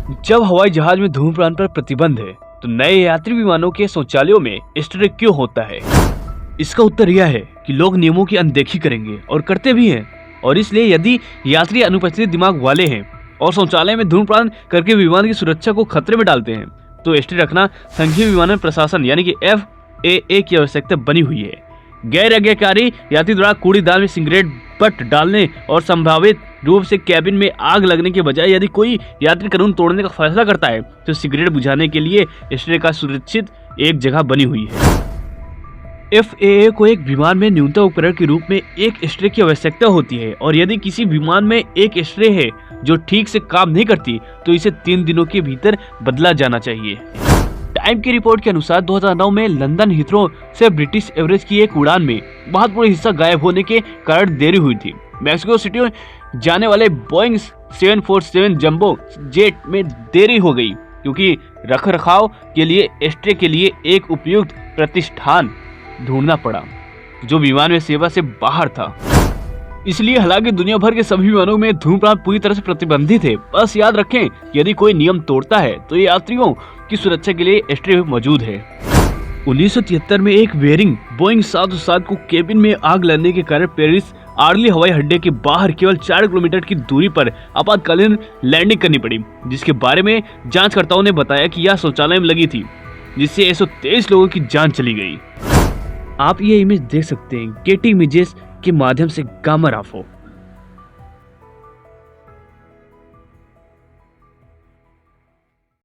जब हवाई जहाज में धूम्रपान पर प्रतिबंध है तो नए यात्री विमानों के शौचालयों में स्ट्रे क्यों होता है? इसका उत्तर यह है कि लोग नियमों की अनदेखी करेंगे और करते भी हैं। और इसलिए यदि यात्री अनुपस्थित दिमाग वाले हैं और शौचालय में धूम्रपान करके विमान की सुरक्षा को खतरे में डालते हैं तो स्ट्रे रखना संघीय विमानन प्रशासन यानी कि FAA की आवश्यकता बनी हुई है। गैर आज्ञाकारी यात्री द्वारा कूड़ेदान में सिगरेट बट डालने और संभावित रूप से कैबिन में आग लगने के बजाय यदि कोई यात्री कानून तोड़ने का फैसला करता है तो सिगरेट बुझाने के लिए स्ट्रे का सुरक्षित एक जगह बनी हुई है। FAA को एक विमान में न्यूनतम उपकरण के रूप में एक स्ट्रे की आवश्यकता होती है और यदि किसी विमान में एक स्ट्रे है जो ठीक से काम नहीं करती तो इसे 3 दिनों के भीतर बदला जाना चाहिए। टाइम की रिपोर्ट के अनुसार 2009 में लंदन हीथ्रो से ब्रिटिश एयरवेज की एक उड़ान में महत्वपूर्ण हिस्सा गायब होने के कारण देरी हुई थी। मैक्सिको सिटी जाने वाले बोइंग 747 जंबो जेट में देरी हो गई क्योंकि रखरखाव के लिए स्ट्रे के लिए एक उपयुक्त प्रतिष्ठान ढूंढना पड़ा जो विमान में सेवा से बाहर था। इसलिए हालांकि दुनिया भर के सभी विमानों में धूम्रपान पूरी तरह से प्रतिबंधित है। बस याद रखें यदि कोई नियम तोड़ता है तो यात्रियों की सुरक्षा के लिए स्ट्रे मौजूद है। 1973 में एक वेरिंग बोइंग 707 को केबिन में आग लगने के कारण पेरिस आर्ली हवाई अड्डे के बाहर केवल 4 किलोमीटर की दूरी पर आपातकालीन लैंडिंग करनी पड़ी, जिसके बारे में जांचकर्ताओं ने बताया कि यह शौचालय में लगी थी, जिससे 123 लोगों की जान चली गई। आप ये इमेज देख सकते हैं गेटी इमेजेस के माध्यम से गामा राफो।